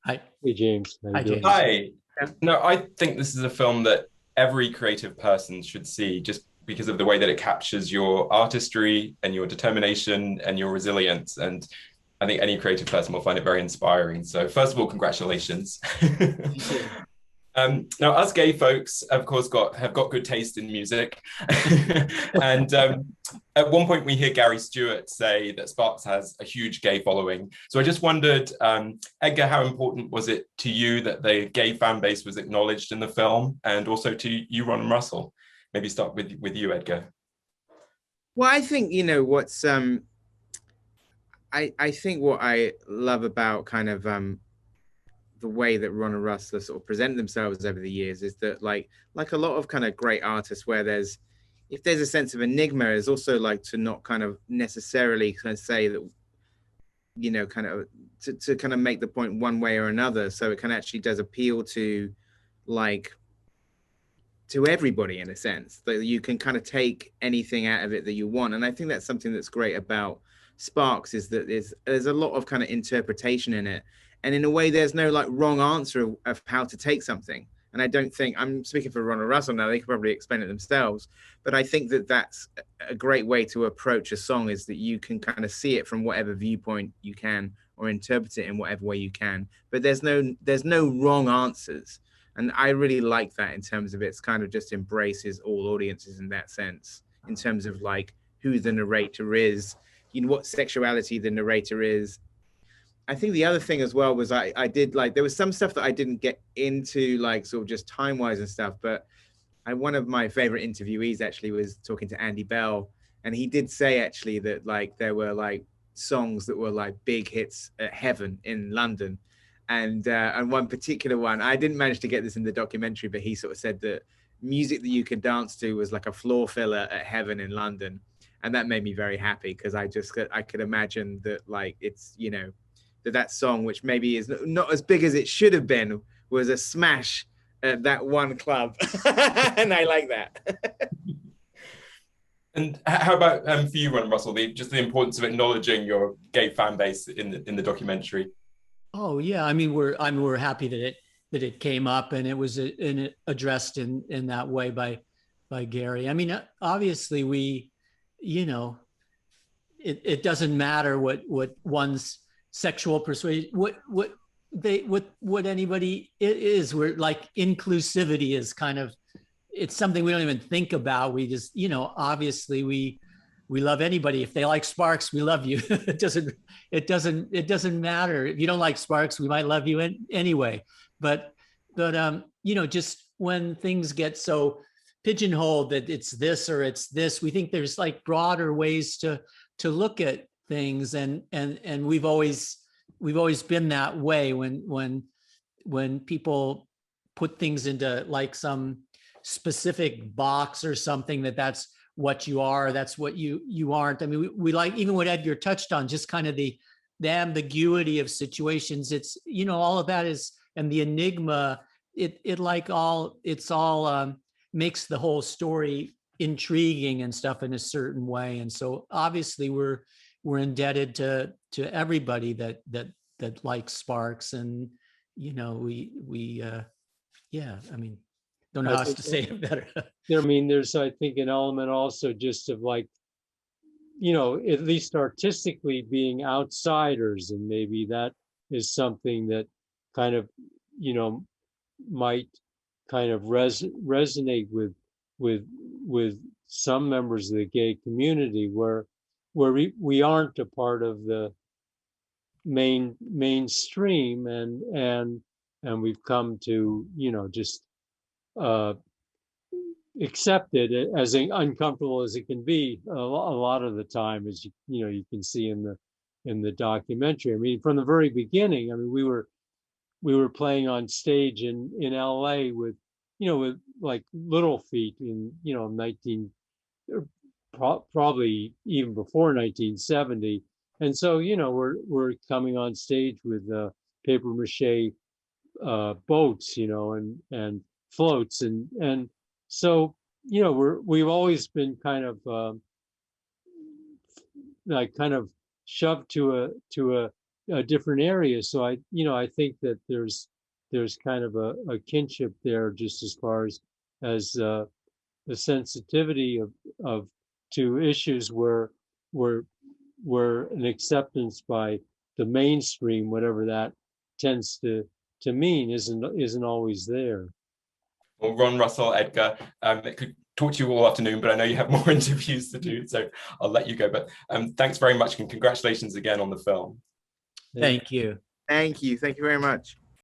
Hi. Hey James, how you Hi, doing? James. Hi. No, I think this is a film that every creative person should see just because of the way that it captures your artistry and your determination and your resilience. And I think any creative person will find it very inspiring. So, first of all, congratulations. Thank you. Now, us gay folks, of course, have got good taste in music, and at one point we hear Gary Stewart say that Sparks has a huge gay following. So I just wondered, Edgar, how important was it to you that the gay fan base was acknowledged in the film, and also to you, Ron and Russell? Maybe start with you, Edgar. Well, I think what's I think what I love about kind of the way that Ron and Russell sort of present themselves over the years is that like a lot of kind of great artists where there's if there's a sense of enigma is also like to not kind of necessarily kind of say that kind of to kind of make the point one way or another, so it kind of actually does appeal to like to everybody in a sense that you can kind of take anything out of it that you want. And I think that's something that's great about Sparks is that there's a lot of kind of interpretation in it, and in a way there's no like wrong answer of how to take something. And I don't think I'm speaking for Ron and Russell now, they could probably explain it themselves, but I think that that's a great way to approach a song, is that you can kind of see it from whatever viewpoint you can or interpret it in whatever way you can, but there's no wrong answers. And I really like that in terms of it's kind of just embraces all audiences in that sense, in terms of like who the narrator is, what sexuality the narrator is. I think the other thing as well was I did like there was some stuff that I didn't get into like sort of just time wise and stuff, but one of my favorite interviewees actually was talking to Andy Bell, and he did say actually that like there were like songs that were like big hits at Heaven in London, and one particular one I didn't manage to get this in the documentary, but he sort of said that music that you could dance to was like a floor filler at Heaven in London, and that made me very happy because I could imagine that like it's that song, which maybe is not as big as it should have been, was a smash at that one club. And I like that. And how about for you, Ron and Russell, just the importance of acknowledging your gay fan base in the documentary? Oh yeah, we're happy that it came up and it was addressed in that way by Gary. I mean, obviously you know, it doesn't matter what one's sexual persuasion, what anybody is. We're like inclusivity is kind of, it's something we don't even think about. We just, obviously we love anybody. If they like Sparks, we love you. it doesn't matter. If you don't like Sparks, we might love you anyway. But just when things get so pigeonholed that it's this or it's this, we think there's like broader ways to look at things, and we've always been that way when people put things into like some specific box or something, that's what you are, that's what you aren't. I mean, we like, even what Edgar touched on, just kind of the ambiguity of situations. It's all of that is, and the enigma, it's all makes the whole story intriguing and stuff in a certain way. And so obviously we're indebted to everybody that likes Sparks. And we yeah, I mean, don't know I how else think to say it better. there's I think an element also just of like, at least artistically being outsiders, and maybe that is something that kind of, you know, might kind of resonate with with some members of the gay community where we aren't a part of the mainstream, and we've come to just uh accept it as uncomfortable as it can be a lot of the time, as you can see in the documentary. I mean, from the very beginning, I mean, we were playing on stage in LA with like Little Feat in 19 probably even before 1970. And so we're coming on stage with paper mache boats, and floats, and so we've always been kind of like kind of shoved to a different areas. So I think that there's kind of a kinship there, just as far as the sensitivity of to issues where an acceptance by the mainstream, whatever that tends to mean, isn't always there. Well, Ron, Russell, Edgar, it could talk to you all afternoon, but I know you have more interviews to do, so I'll let you go. But thanks very much, and congratulations again on the film. Thank you. Thank you very much.